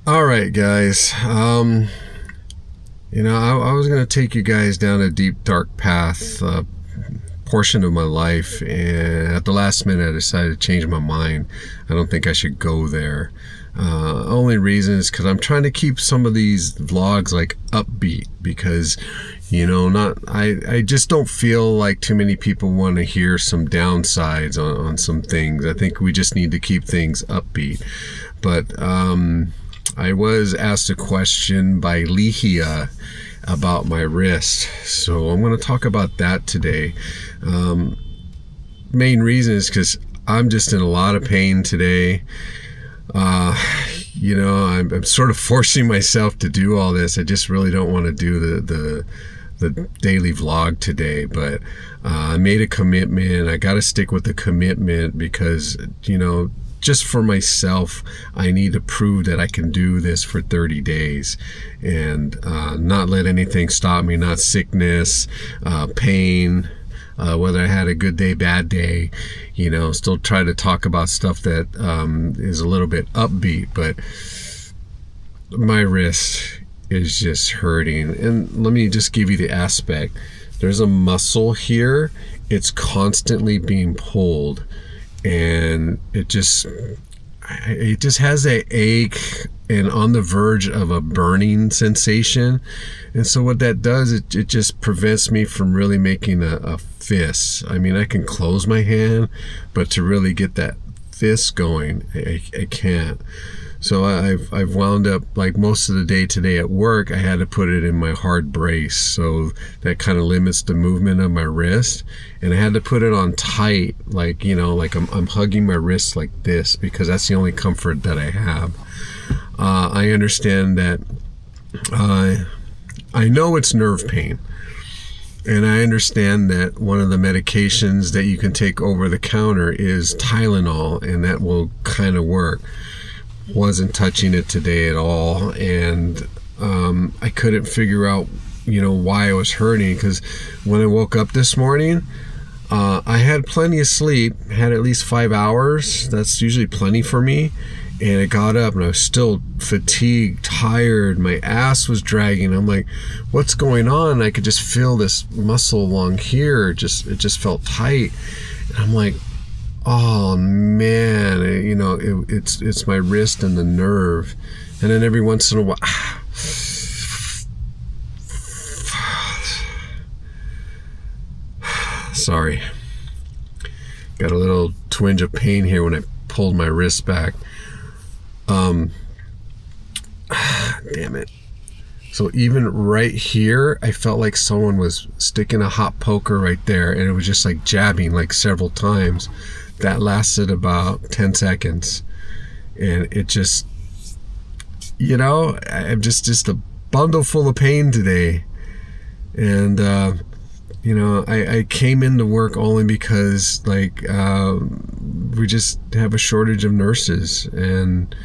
All right, guys. I was going to take you guys down a deep, dark path, portion of my life, and at the last minute I decided to change my mind. I don't think I should go there. Only reason is because I'm trying to keep some of these vlogs like upbeat, because I just don't feel like too many people want to hear some downsides on some things. I think we just need to keep things upbeat. But I was asked a question by Lihia about my wrist, so I'm going to talk about that today. Main reason is because I'm just in a lot of pain today. I'm sort of forcing myself to do all this. I just really don't want to do the daily vlog today, but I made a commitment. I got to stick with the commitment because, just for myself, I need to prove that I can do this for 30 days and not let anything stop me, not sickness, pain, whether I had a good day, bad day, still try to talk about stuff that is a little bit upbeat, but my wrist is just hurting. And let me just give you the aspect. There's a muscle here. It's constantly being pulled, and it just has a ache and on the verge of a burning sensation. And so what that does, it just prevents me from really making a fist. I mean, I can close my hand, but to really get that fist going, I can't. So I've wound up, like most of the day today at work, I had to put it in my hard brace, so that kind of limits the movement of my wrist. And I had to put it on tight, like I'm hugging my wrist like this, because that's the only comfort that I have. I understand that I know it's nerve pain, and I understand that one of the medications that you can take over the counter is Tylenol, and that will kind of work. Wasn't touching it today at all, and I couldn't figure out why I was hurting, because when I woke up this morning, I had plenty of sleep, had at least 5 hours. That's usually plenty for me. And I got up and I was still fatigued, tired, my ass was dragging. I'm like, what's going on? I could just feel this muscle along here, it just felt tight. And I'm like, oh man, it's my wrist and the nerve. And then every once in a while, sorry, got a little twinge of pain here when I pulled my wrist back. Damn it. So even right here, I felt like someone was sticking a hot poker right there, and it was just like jabbing like several times. That lasted about 10 seconds, and it just, I'm just a bundle full of pain today. And I came into work only because we just have a shortage of nurses, and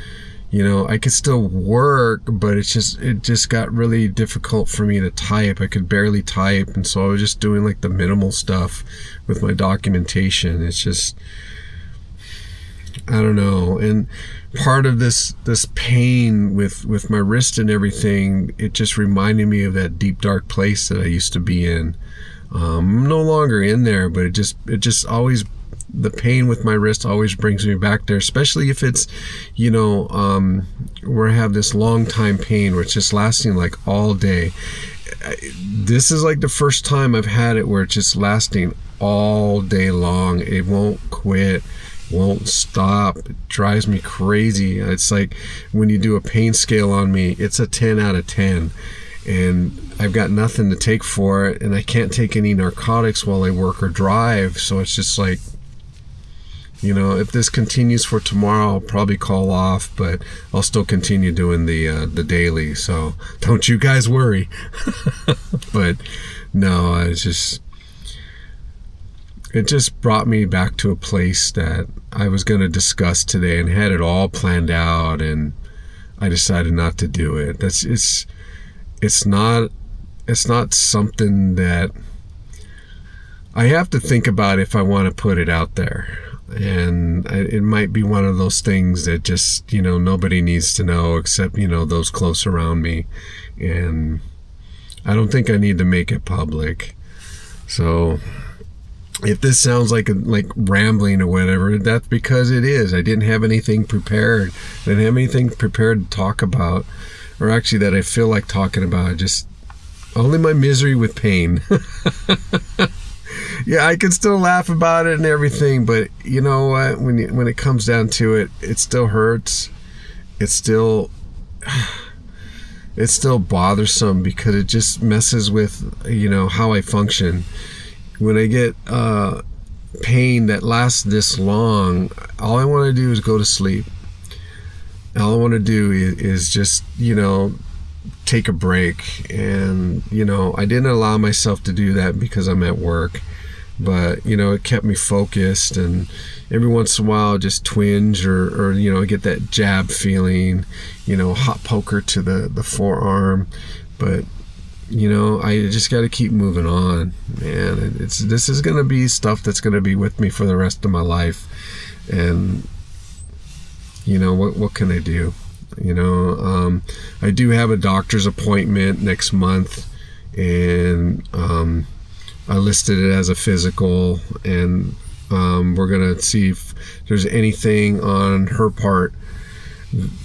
I could still work, but it just got really difficult for me to type. I could barely type, and so I was just doing like the minimal stuff with my documentation. It's just, I don't know. And part of this pain with my wrist and everything, it just reminded me of that deep dark place that I used to be in. I'm no longer in there, but it just always, the pain with my wrist always brings me back there, especially if it's, where I have this long time pain where it's just lasting like all day. This is like the first time I've had it where it's just lasting all day long. It won't quit, won't stop. It drives me crazy. It's like when you do a pain scale on me, it's a 10 out of 10. And I've got nothing to take for it, and I can't take any narcotics while I work or drive. So it's just like, if this continues for tomorrow, I'll probably call off, but I'll still continue doing the daily. So don't you guys worry. But no, it just brought me back to a place that I was going to discuss today and had it all planned out, and I decided not to do it. It's not something that I have to think about if I want to put it out there. And it might be one of those things that just, nobody needs to know except, those close around me. And I don't think I need to make it public. So if this sounds like rambling or whatever, that's because it is. I didn't have anything prepared. I didn't have anything prepared to talk about, or actually that I feel like talking about. Just only my misery with pain. Yeah, I can still laugh about it and everything, but you know what? When it comes down to it, it still hurts. It's still bothersome because it just messes with, how I function. When I get pain that lasts this long, all I want to do is go to sleep. All I want to do is just, take a break. And, I didn't allow myself to do that because I'm at work. But, it kept me focused, and every once in a while just twinge or I get that jab feeling, hot poker to the forearm. But, I just got to keep moving on, man. This is going to be stuff that's going to be with me for the rest of my life. And, what can I do? I do have a doctor's appointment next month, and I listed it as a physical, and we're going to see if there's anything on her part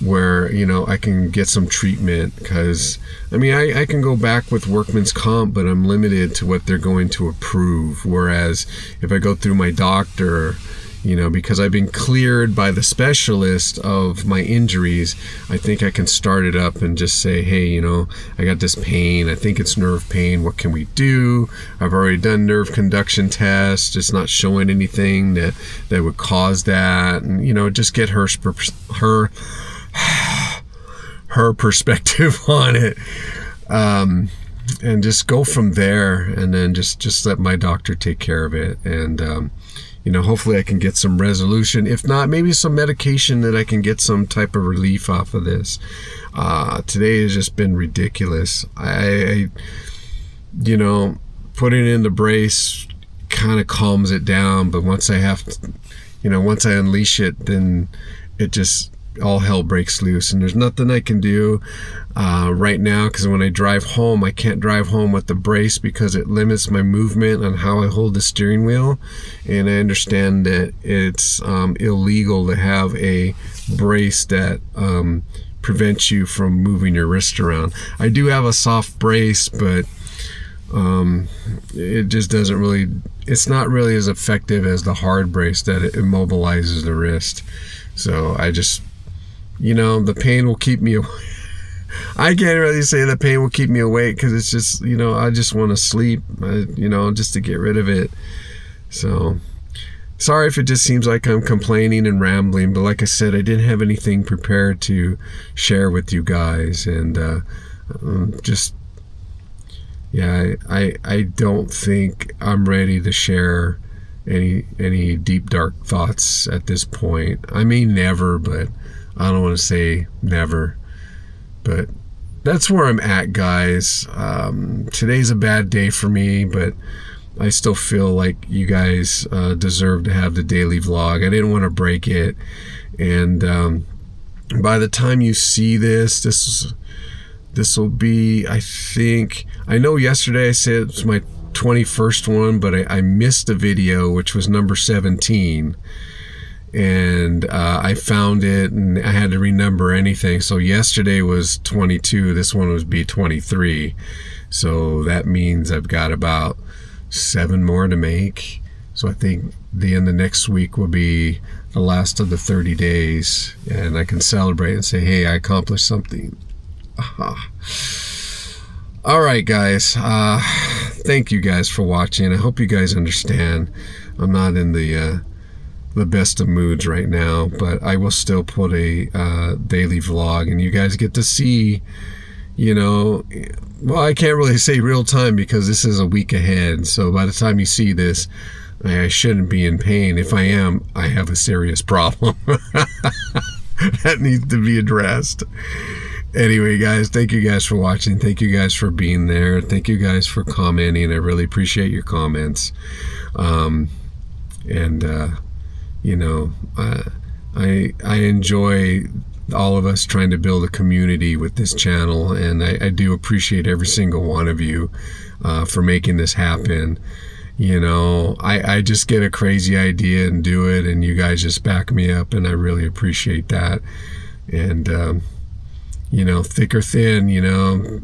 where, I can get some treatment. Because, I can go back with workman's comp, but I'm limited to what they're going to approve. Whereas if I go through my doctor, because I've been cleared by the specialist of my injuries, I think I can start it up and just say, hey, I got this pain. I think it's nerve pain. What can we do? I've already done nerve conduction tests. It's not showing anything that would cause that. And, just get her perspective on it. And just go from there, and then just let my doctor take care of it. And, hopefully I can get some resolution. If not, maybe some medication that I can get some type of relief off of this. Today has just been ridiculous. I putting in the brace kind of calms it down, but once I have to, once I unleash it, then it just, all hell breaks loose, and there's nothing I can do right now, because when I drive home, I can't drive home with the brace because it limits my movement on how I hold the steering wheel. And I understand that it's illegal to have a brace that prevents you from moving your wrist around. I do have a soft brace, but it just doesn't really, it's not really as effective as the hard brace that it immobilizes the wrist. So I just, the pain will keep me away. I can't really say the pain will keep me awake, because it's just, I just want to sleep, just to get rid of it. So sorry if it just seems like I'm complaining and rambling, but like I said, I didn't have anything prepared to share with you guys. And I don't think I'm ready to share any deep dark thoughts at this point. I mean, never, but I don't want to say never. But that's where I'm at, guys. Today's a bad day for me, but I still feel like you guys deserve to have the daily vlog. I didn't want to break it. And by the time you see this will be, I know yesterday I said it was my 21st one, but I missed a video, which was number 17. And I found it, and I had to renumber anything. So yesterday was 22. This one was be 23. So that means I've got about 7 more to make. So I think the end of next week will be the last of the 30 days, and I can celebrate and say, hey, I accomplished something. All right, guys. Thank you guys for watching. I hope you guys understand. I'm not in the best of moods right now, but I will still put a daily vlog, and you guys get to see, well, I can't really say real time because this is a week ahead. So by the time you see this, I shouldn't be in pain. If I am, I have a serious problem that needs to be addressed. Anyway, guys, thank you guys for watching. Thank you guys for being there. Thank you guys for commenting. I really appreciate your comments. you know, I enjoy all of us trying to build a community with this channel, and I do appreciate every single one of you for making this happen. You know, I just get a crazy idea and do it, and you guys just back me up, and I really appreciate that. And you know, thick or thin, you know,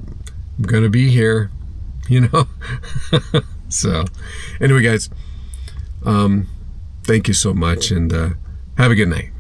I'm gonna be here, you know. So anyway, guys, thank you so much, and have a good night.